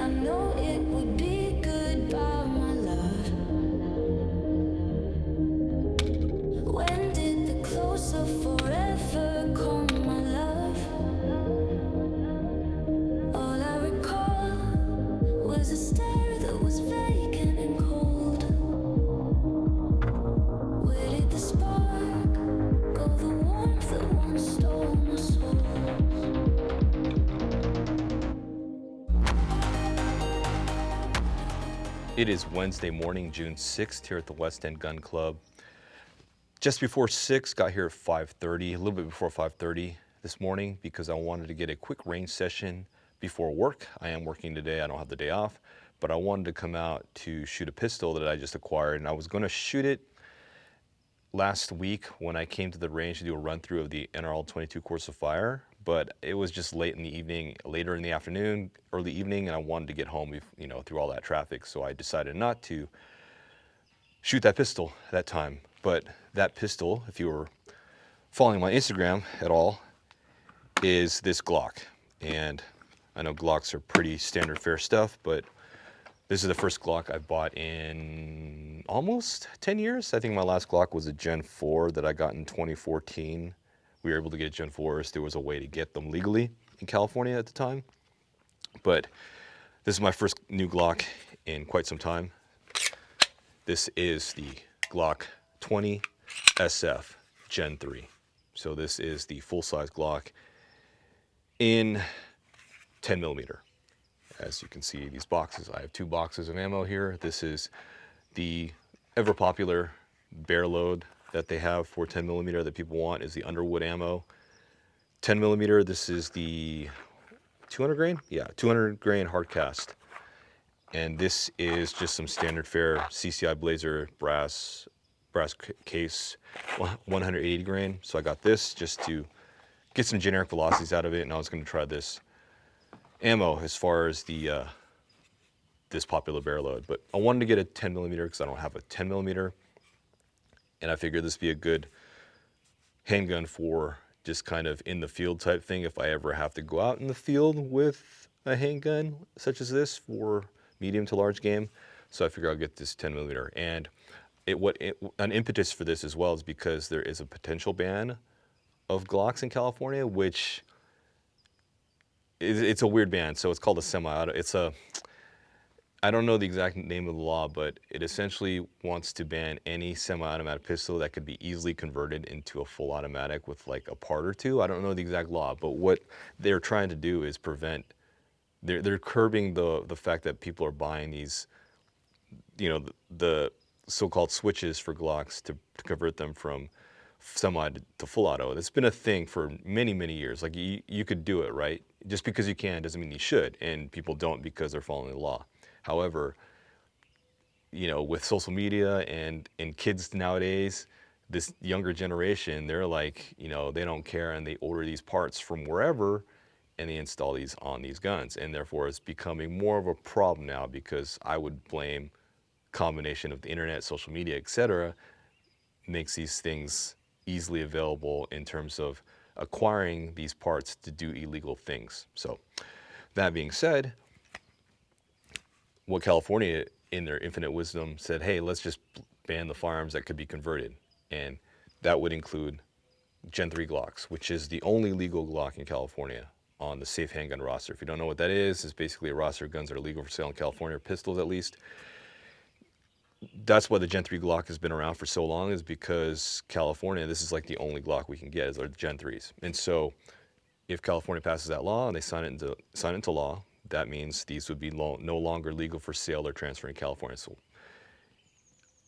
know it would be goodbye, my love. When did the close of forever come, my love? All I recall was a stare that was vacant and cold. Where did the spark go, the warmth that once stole my soul? It is Wednesday morning, June 6th, here at the West End Gun Club. Just before 6, got here at 5:30, a little bit before 5:30 this morning because I wanted to get a quick range session before work. I am working today, I don't have the day off, but I wanted to come out to shoot a pistol that I just acquired, and I was going to shoot it last week when I came to the range to do a run through of the NRL 22 course of fire, but it was just late in the evening, later in the afternoon, early evening, and I wanted to get home, through all that traffic, so I decided not to shoot that pistol that time. But that pistol, if you were following my Instagram at all, is this Glock. And I know Glocks are pretty standard fare stuff, but this is the first Glock I've bought in almost 10 years. I think my last Glock was a Gen 4 that I got in 2014. We were able to get Gen 4s. There was a way to get them legally in California at the time. But this is my first new Glock in quite some time. This is the Glock 20 SF Gen 3. So this is the full-size Glock in 10 millimeter. As you can see, these boxes, I have 2 boxes of ammo here. This is the ever popular bear load that they have for 10 millimeter that people want, is the Underwood ammo. 10 millimeter, this is the 200 grain? Yeah, 200 grain hard cast. And this is just some standard fare CCI Blazer brass case, 180 grain. So I got this just to get some generic velocities out of it, and I was going to try this ammo as far as the this popular bear load. But I wanted to get a 10 millimeter because I don't have a 10 millimeter, and I figured this would be a good handgun for just kind of in the field type thing if I ever have to go out in the field with a handgun such as this for medium to large game. So I figured I'll get this 10 millimeter. And an impetus for this as well is because there is a potential ban of Glocks in California, which it's a weird ban. So it's called a semi-auto. I don't know the exact name of the law, but it essentially wants to ban any semi-automatic pistol that could be easily converted into a full automatic with like a part or two. I don't know the exact law, but what they're trying to do is prevent, they're curbing the fact that people are buying these, the so-called switches for Glocks to convert them from semi to full auto. It's been a thing for many, many years. Like you could do it, right? Just because you can doesn't mean you should, and people don't because they're following the law. However, with social media and kids nowadays, this younger generation, they're like, they don't care, and they order these parts from wherever and they install these on these guns. And therefore it's becoming more of a problem now, because I would blame combination of the internet, social media, etc., makes these things easily available in terms of acquiring these parts to do illegal things. So that being said, what California, in their infinite wisdom, said, hey, let's just ban the firearms that could be converted. And that would include Gen 3 Glocks, which is the only legal Glock in California on the safe handgun roster. If you don't know what that is, it's basically a roster of guns that are legal for sale in California, or pistols at least. That's why the Gen 3 Glock has been around for so long, is because California, this is like the only Glock we can get, is the Gen 3s. And so if California passes that law and they sign it into law, that means these would be no longer legal for sale or transfer in California. So,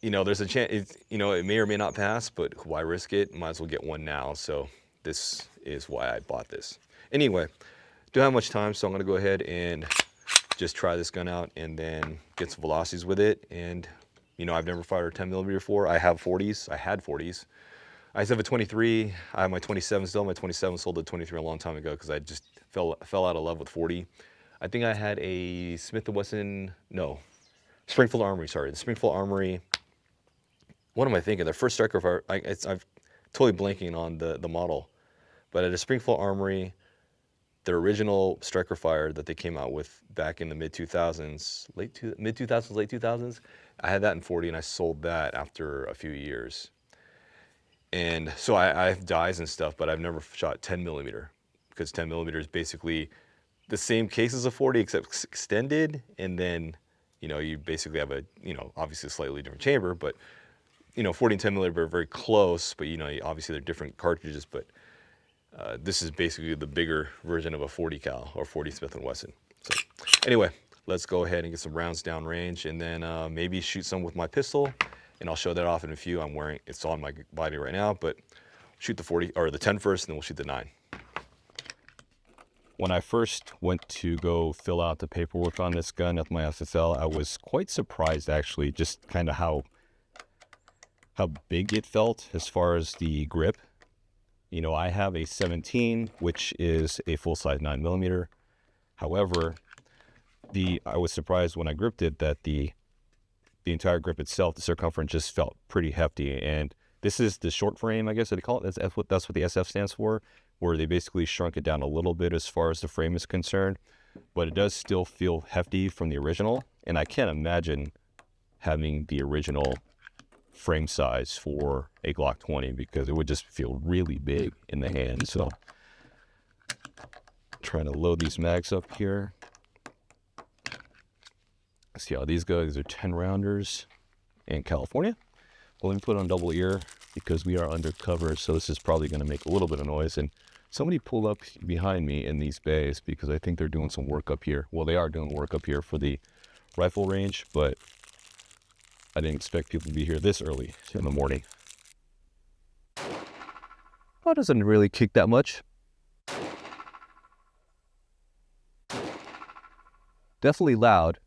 there's a chance, it may or may not pass, but why risk it? Might as well get one now. So this is why I bought this. Anyway, don't have much time, so I'm going to go ahead and just try this gun out and then get some velocities with it. And, I've never fired a 10 millimeter before. I have 40s. I had 40s. I used to have a 23. I have my 27 still. My 27 sold to 23 a long time ago because I just fell out of love with 40. I think I had a Springfield Armory, sorry. The Springfield Armory, what am I thinking? Their first striker fire, I'm totally blanking on the model. But at a Springfield Armory, their original striker fire that they came out with back in the mid 2000s, mid 2000s, late 2000s. I had that in 40 and I sold that after a few years. And so I have dies and stuff, but I've never shot 10 millimeter because 10 millimeter is basically the same case as a 40 except extended. And then, you know, you basically have a, you know, obviously a slightly different chamber, but, you know, 40 and 10 millimeter are very close, but, you know, obviously they're different cartridges, but this is basically the bigger version of a 40 cal or 40 Smith & Wesson. So anyway, let's go ahead and get some rounds down range and then maybe shoot some with my pistol, and I'll show that off in a few. I'm wearing, it's on my body right now, but shoot the 40 or the 10 first, and then we'll shoot the 9. When I first went to go fill out the paperwork on this gun at my FFL, I was quite surprised actually, just kind of how big it felt as far as the grip. You know, I have a 17, which is a full-size 9mm. However, I was surprised when I gripped it that the entire grip itself, the circumference just felt pretty hefty. And this is the short frame, I guess they call it. That's what the SF stands for, where they basically shrunk it down a little bit as far as the frame is concerned. But it does still feel hefty from the original. And I can't imagine having the original frame size for a Glock 20 because it would just feel really big in the hand. So trying to load these mags up here. See how these go. These are 10 rounders in California. Well, let me put on double ear because we are undercover, so this is probably going to make a little bit of noise. And somebody pulled up behind me in these bays because I think they're doing some work up here. Well, they are doing work up here for the rifle range, but I didn't expect people to be here this early in the morning. Oh, it doesn't really kick that much. Definitely loud.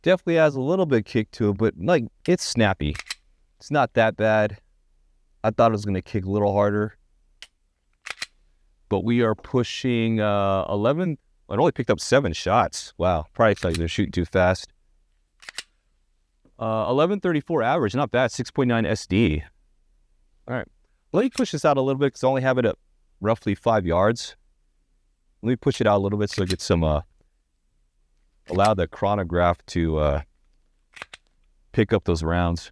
Definitely has a little bit of kick to it, but like it's snappy. It's not that bad. I thought it was going to kick a little harder. But we are pushing 11. I only picked up 7 shots. Wow, probably like they're shooting too fast. 1134 average, not bad. 6.9 SD. All right, let me push this out a little bit because I only have it at roughly 5 yards. Let me push it out a little bit so I get some, allow the chronograph to pick up those rounds.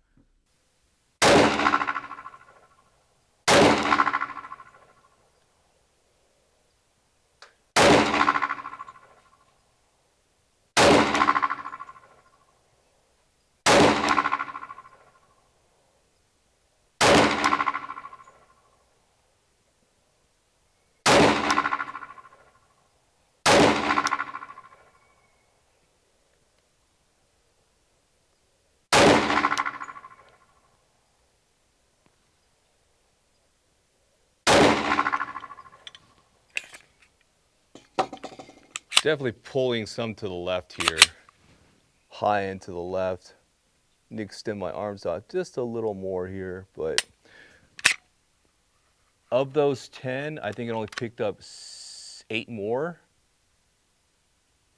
Definitely pulling some to the left here, high end to the left. Need to extend my arms out just a little more here, but of those 10, I think it only picked up 8 more.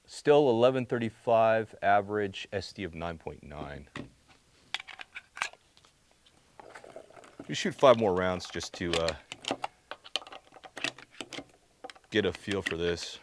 Still 1135 average, SD of 9.9. We shoot 5 more rounds just to get a feel for this.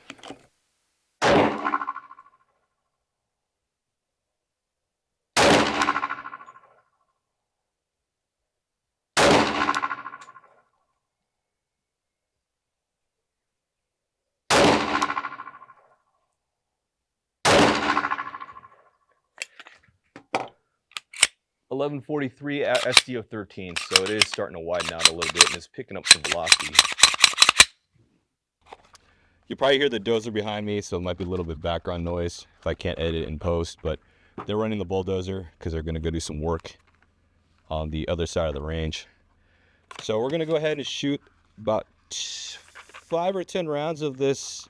1143 SD of 13, so it is starting to widen out a little bit and it's picking up some velocity. You probably hear the dozer behind me, so it might be a little bit of background noise if I can't edit it in post, but they're running the bulldozer because they're going to go do some work on the other side of the range. So we're going to go ahead and shoot about 5 or 10 rounds of this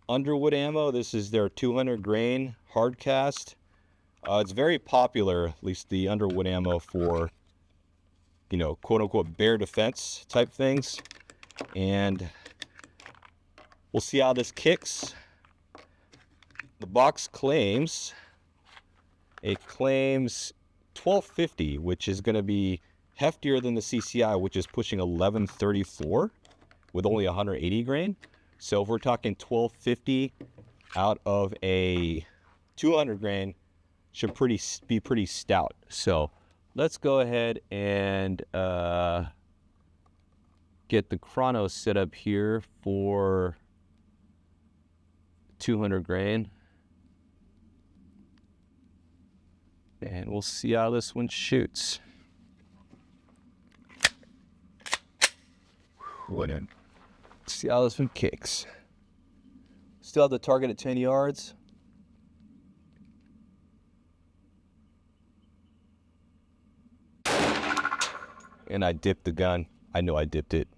Underwood ammo. This is their 200 grain hard cast. It's very popular, at least the Underwood ammo, for you know, quote unquote bear defense type things. And we'll see how this kicks. The box claims, it claims 1250, which is going to be heftier than the CCI, which is pushing 1134 with only 180 grain. So if we're talking 1250 out of a 200 grain, should be pretty stout. So let's go ahead and get the Chrono set up here for 200 grain. And we'll see how this one shoots. Let's see how this one kicks. Still have the target at 10 yards. And I dipped the gun. I know I dipped it.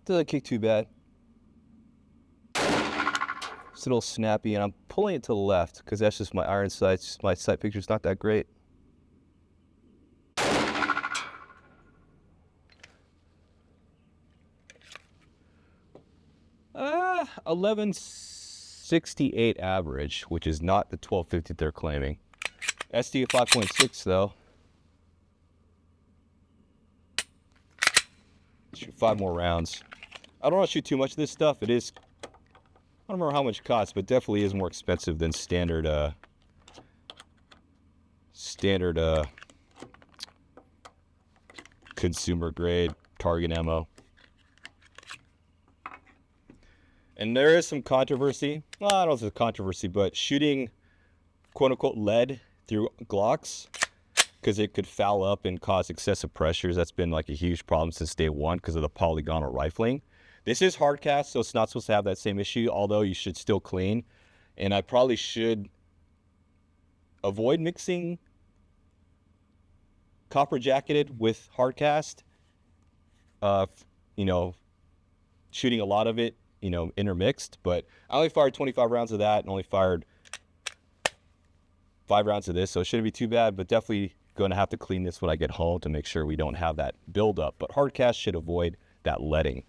Doesn't kick too bad. It's a little snappy, and I'm pulling it to the left because that's just my iron sights. My sight picture's not that great. 1168 average, which is not the 1250 they're claiming. SD at 5.6 though. Shoot 5 more rounds. I don't want to shoot too much of this stuff. It is, I don't remember how much it costs, but definitely is more expensive than standard consumer grade target ammo. And there is some controversy. Well, I don't know if it's a controversy, but shooting quote-unquote lead through Glocks, because it could foul up and cause excessive pressures. That's been like a huge problem since day one because of the polygonal rifling. This is hard cast, so it's not supposed to have that same issue, although you should still clean. And I probably should avoid mixing copper jacketed with hard cast. You know, shooting a lot of it, you know, intermixed. But I only fired 25 rounds of that and only fired 5 rounds of this, so it shouldn't be too bad, but definitely going to have to clean this when I get home to make sure we don't have that buildup. But hard cast should avoid that leading.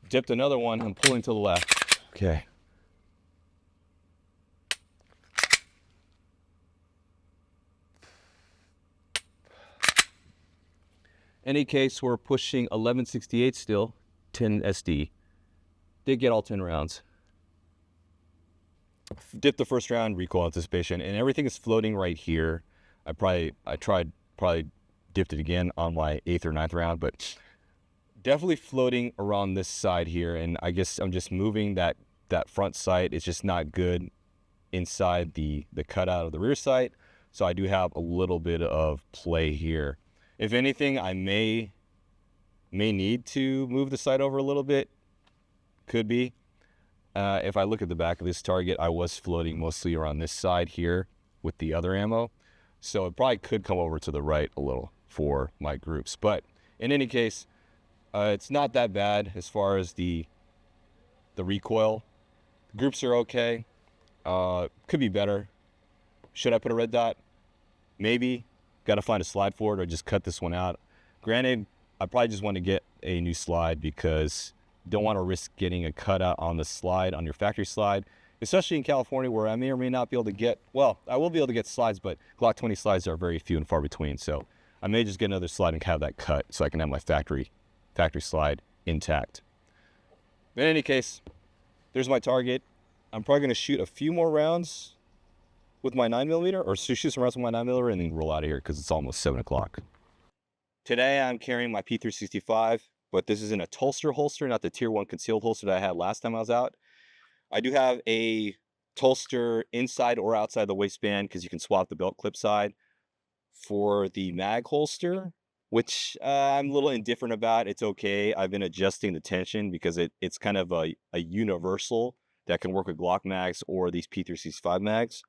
Dipped another one. I'm pulling to the left. Okay. Any case, we're pushing 1168 still, 10 SD. Did get all 10 rounds. Dipped the first round, recoil anticipation, and everything is floating right here. I tried dipped it again on my 8th or 9th round, but definitely floating around this side here, and I guess I'm just moving that front sight. It's just not good inside the cutout of the rear sight, so I do have a little bit of play here. If anything, I may need to move the sight over a little bit. Could be. If I look at the back of this target, I was floating mostly around this side here with the other ammo, so it probably could come over to the right a little for my groups. But in any case, it's not that bad as far as the recoil. The groups are okay. Could be better. Should I put a red dot? Maybe. Got to find a slide for it or just cut this one out. Granted, I probably just want to get a new slide because you don't want to risk getting a cutout on the slide, on your factory slide, especially in California where I may or may not be able to get, well, I will be able to get slides, but Glock 20 slides are very few and far between. So I may just get another slide and have that cut so I can have my factory slide intact. But in any case, there's my target. I'm probably going to shoot a few more rounds with my 9mm, or shoot some rounds with my 9mm and then roll out of here because it's almost 7 o'clock. Today I'm carrying my P365, but this is in a Tulster holster, not the tier 1 concealed holster that I had last time I was out. I do have a Tulster inside or outside the waistband because you can swap the belt clip side. For the mag holster, which I'm a little indifferent about, it's okay. I've been adjusting the tension because it's kind of a universal that can work with Glock mags or these P365 mags.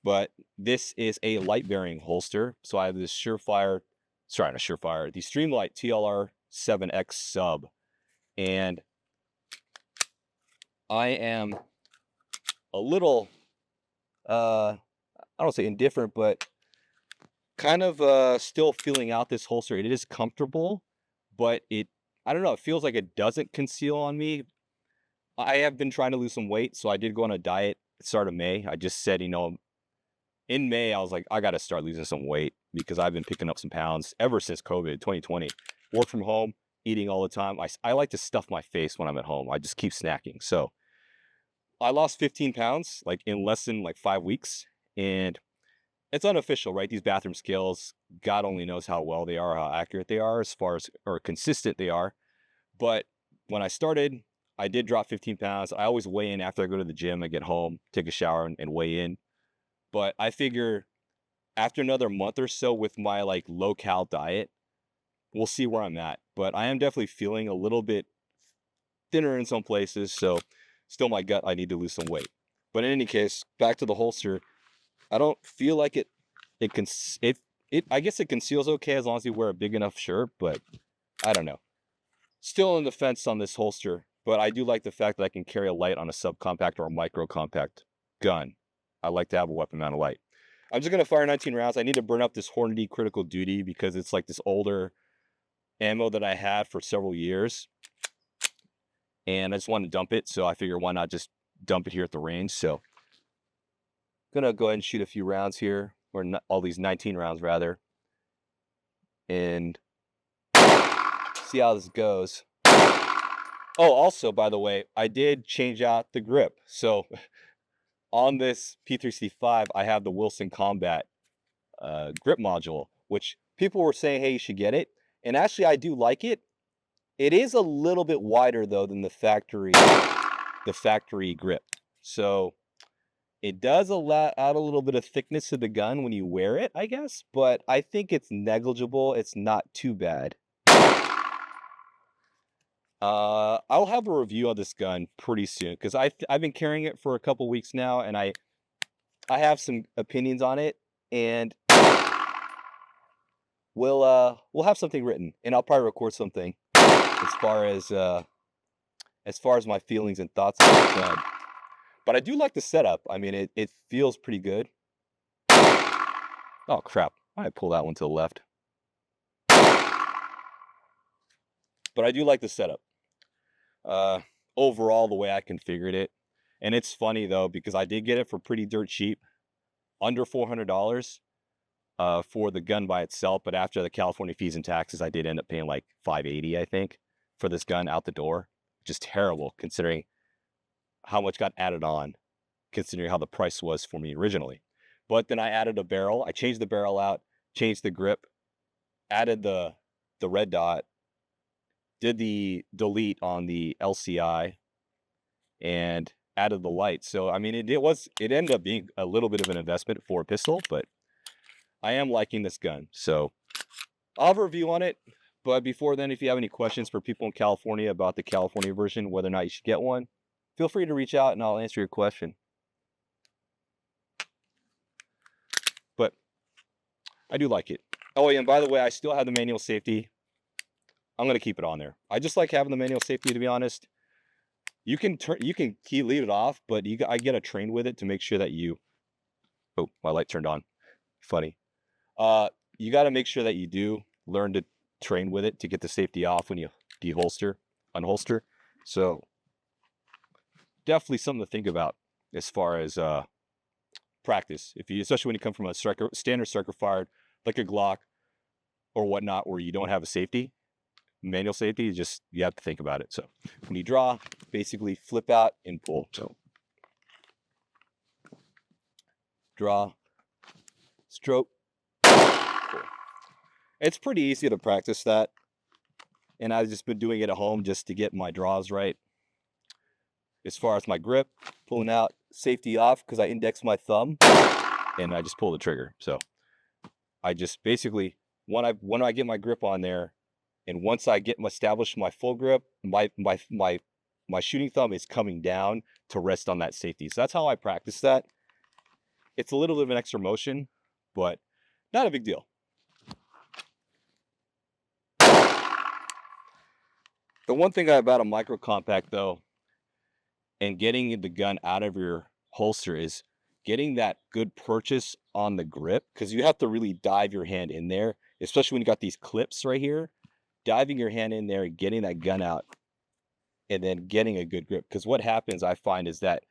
But this is a light bearing holster. So I have this the Streamlight TLR 7X sub. And I am a little, I don't say indifferent, but kind of still feeling out this holster. It is comfortable, but I don't know, it feels like it doesn't conceal on me. I have been trying to lose some weight, so I did go on a diet at the start of May. I just said, in May, I was like, I got to start losing some weight because I've been picking up some pounds ever since COVID, 2020. Work from home, eating all the time. I like to stuff my face when I'm at home. I just keep snacking. So I lost 15 pounds like in less than like 5 weeks. And it's unofficial, right? These bathroom scales, God only knows how well they are, how accurate they are, as far as or consistent they are. But when I started, I did drop 15 pounds. I always weigh in after I go to the gym. I get home, take a shower, and weigh in. But I figure after another month or so with my like low cal diet, we'll see where I'm at. But I am definitely feeling a little bit thinner in some places. So still my gut, I need to lose some weight. But in any case, back to the holster. I don't feel like I guess it conceals okay as long as you wear a big enough shirt, but I don't know. Still on the fence on this holster, but I do like the fact that I can carry a light on a subcompact or a micro compact gun. I like to have a weapon mount light. I'm just gonna fire 19 rounds. I need to burn up this Hornady Critical Duty because it's like this older ammo that I had for several years. And I just want to dump it, so I figure why not just dump it here at the range. So gonna go ahead and shoot a few rounds here, or all these 19 rounds rather, and see how this goes. Oh, also, by the way, I did change out the grip. So on this P365, I have the Wilson Combat grip module, which people were saying, hey, you should get it. And actually, I do like it. It is a little bit wider though than the factory grip. So it does allow out a little bit of thickness to the gun when you wear it, I guess, but I think it's negligible. It's not too bad. I'll have a review on this gun pretty soon because I've been carrying it for a couple weeks now, and I have some opinions on it, and we'll have something written, and I'll probably record something as far as my feelings and thoughts on this gun. But I do like the setup. I mean, it feels pretty good. Oh crap! I pull that one to the left. But I do like the setup. Overall, the way I configured it, and it's funny though because I did get it for pretty dirt cheap, under $400 for the gun by itself. But after the California fees and taxes, I did end up paying like $580, I think, for this gun out the door. Just terrible considering how much got added on, considering how the price was for me originally. But then I added a barrel. I changed the barrel out, changed the grip, added the red dot, did the delete on the LCI, and added the light. So I mean, it ended up being a little bit of an investment for a pistol, but I am liking this gun. So I'll have a review on it. But before then, if you have any questions for people in California about the California version, whether or not you should get one, feel free to reach out and I'll answer your question. But I do like it. Oh, yeah, and by the way, I still have the manual safety. I'm going to keep it on there. I just like having the manual safety, to be honest. You can leave it off, but I get a train with it to make sure that oh, my light turned on. Funny. You got to make sure that you do learn to train with it to get the safety off when you unholster. So definitely something to think about as far as practice. Especially when you come from a standard striker fired like a Glock or whatnot, where you don't have a safety, manual safety, you have to think about it. So when you draw, basically flip out and pull. So draw, stroke, pull. It's pretty easy to practice that, and I've just been doing it at home just to get my draws right. As far as my grip, pulling out, safety off because I index my thumb and I just pull the trigger. So I just basically, when I get my grip on there, and once I get established my full grip, my shooting thumb is coming down to rest on that safety. So that's how I practice that. It's a little bit of an extra motion, but not a big deal. The one thing about a micro compact though, and getting the gun out of your holster, is getting that good purchase on the grip, because you have to really dive your hand in there, especially when you got these clips right here. Diving your hand in there and getting that gun out and then getting a good grip. Because what happens, I find, is that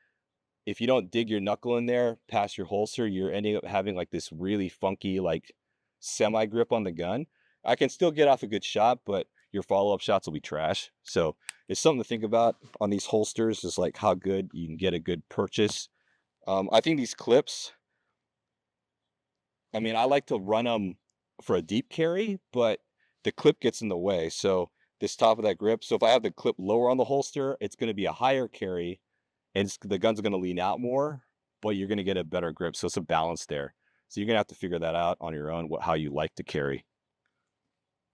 if you don't dig your knuckle in there past your holster, you're ending up having like this really funky, like semi grip on the gun. I can still get off a good shot, but your follow-up shots will be trash. So it's something to think about on these holsters, is like how good you can get a good purchase. I think these clips, I mean, I like to run them for a deep carry, but the clip gets in the way. So this top of that grip, so if I have the clip lower on the holster, it's going to be a higher carry, and the gun's going to lean out more, but you're going to get a better grip. So it's a balance there. So you're going to have to figure that out on your own, how you like to carry,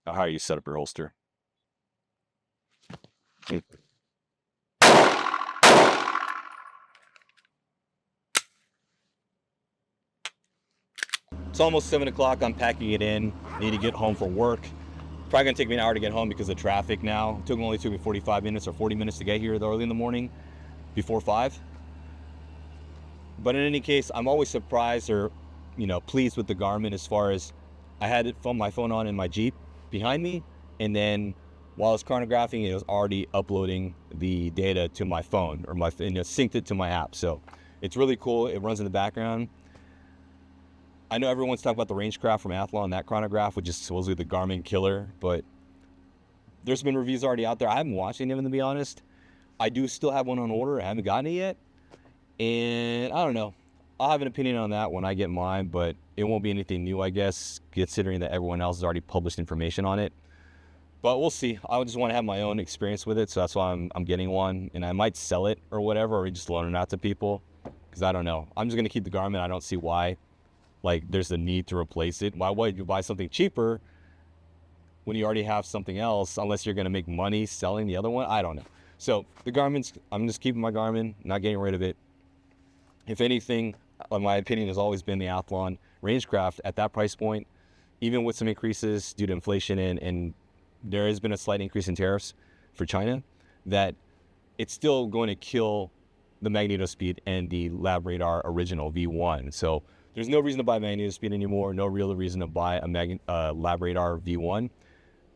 or how you set up your holster. It's almost 7 o'clock. I'm packing it in. I need to get home for work. Probably gonna take me an hour to get home because of traffic now. It only took me 45 minutes or 40 minutes to get here early in the morning, before 5. But in any case, I'm always surprised or, pleased with the Garmin, as far as I had my phone on in my Jeep behind me, and then while I was chronographing, it was already uploading the data to my phone, or synced it to my app. So it's really cool. It runs in the background. I know everyone's talking about the Rangecraft from Athlon, that chronograph, which is supposedly the Garmin killer, but there's been reviews already out there. I haven't watched any of them, to be honest. I do still have one on order. I haven't gotten it yet. And I don't know. I'll have an opinion on that when I get mine, but it won't be anything new, I guess, considering that everyone else has already published information on it. But we'll see. I just want to have my own experience with it, so that's why I'm getting one. And I might sell it or whatever, or just loan it out to people, because I don't know. I'm just going to keep the Garmin. I don't see why. Like, there's a need to replace it. Why would you buy something cheaper when you already have something else, unless you're going to make money selling the other one? I don't know. So the Garmin's, I'm just keeping my Garmin, not getting rid of it. If anything, my opinion has always been the Athlon Rangecraft at that price point, even with some increases due to inflation, and there has been a slight increase in tariffs for China, that it's still going to kill the MagnetoSpeed and the LabRadar original V1. So there's no reason to buy MagnetoSpeed anymore, no real reason to buy a LabRadar V1,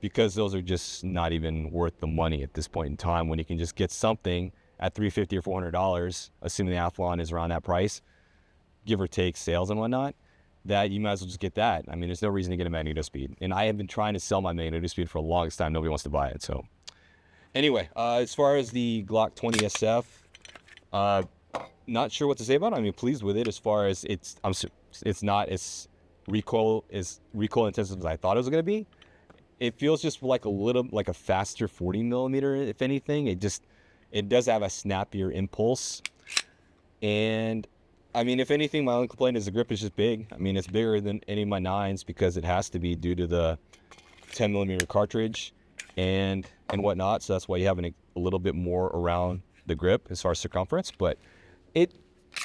because those are just not even worth the money at this point in time, when you can just get something at $350 or $400, assuming the Athlon is around that price, give or take sales and whatnot, that you might as well just get that. I mean, there's no reason to get a MagnetoSpeed. And I have been trying to sell my MagnetoSpeed for the longest time. Nobody wants to buy it. So anyway, as far as the Glock 20 SF, not sure what to say about it. I mean, pleased with it, as far as it's not as recoil intensive as I thought it was going to be. It feels just like a faster 40 millimeter, if anything. It does have a snappier impulse. And I mean, if anything, my only complaint is the grip is just big. I mean, it's bigger than any of my 9s, because it has to be due to the 10 millimeter cartridge and whatnot. So that's why you have a little bit more around the grip as far as circumference, but it's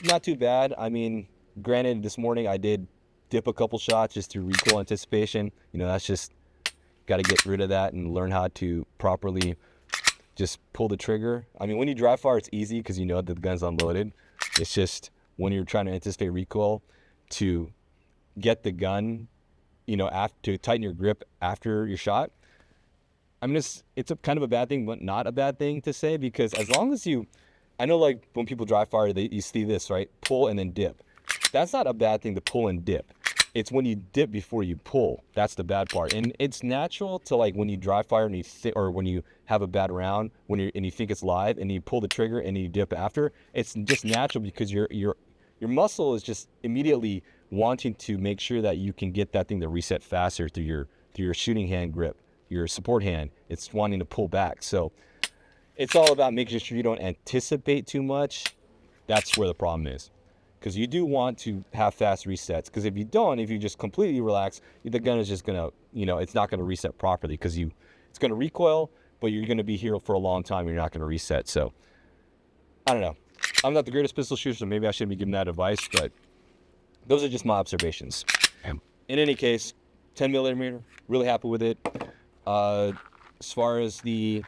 not too bad. I mean, granted, this morning I did dip a couple shots just through recoil anticipation. That's just, got to get rid of that and learn how to properly just pull the trigger. I mean, when you dry fire, it's easy because you know that the gun's unloaded. It's just when you're trying to anticipate recoil, to get the gun, to tighten your grip after your shot. I mean, it's a kind of a bad thing, but not a bad thing to say, because as long as I know, like, when people dry fire, you see this, right? Pull and then dip. That's not a bad thing to pull and dip. It's when you dip before you pull. That's the bad part. And it's natural to, like, when you dry fire and or when you have a bad round, and you think it's live and you pull the trigger and you dip after, it's just natural, because your muscle is just immediately wanting to make sure that you can get that thing to reset faster through your shooting hand grip, your support hand. It's wanting to pull back. So it's all about making sure you don't anticipate too much That's where the problem is. Because you do want to have fast resets. Because if you don't, if you just completely relax, the gun is just gonna, it's not gonna reset properly. Because it's gonna recoil, but you're gonna be here for a long time. And you're not gonna reset. So I don't know. I'm not the greatest pistol shooter, so maybe I shouldn't be giving that advice. But those are just my observations. In any case, 10 millimeter, really happy with it. As far as the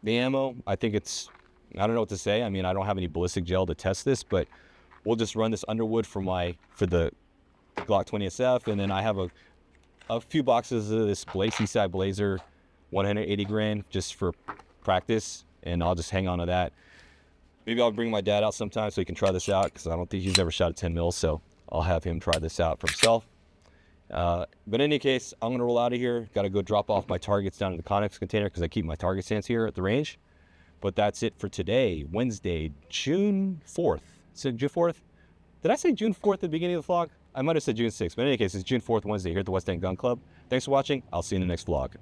ammo, I think I don't know what to say. I mean, I don't have any ballistic gel to test this, but we'll just run this Underwood for the Glock 20 SF, and then I have a few boxes of this CCI Blazer 180 grain just for practice, and I'll just hang on to that. Maybe I'll bring my dad out sometime so he can try this out, because I don't think he's ever shot a 10 mil, so I'll have him try this out for himself. But in any case, I'm going to roll out of here. Got to go drop off my targets down in the Connex container because I keep my target stands here at the range. But that's it for today, Wednesday, June 4th. So June 4th? Did I say June 4th at the beginning of the vlog? I might have said June 6th. But in any case, it's June 4th, Wednesday here at the West End Gun Club. Thanks for watching. I'll see you in the next vlog.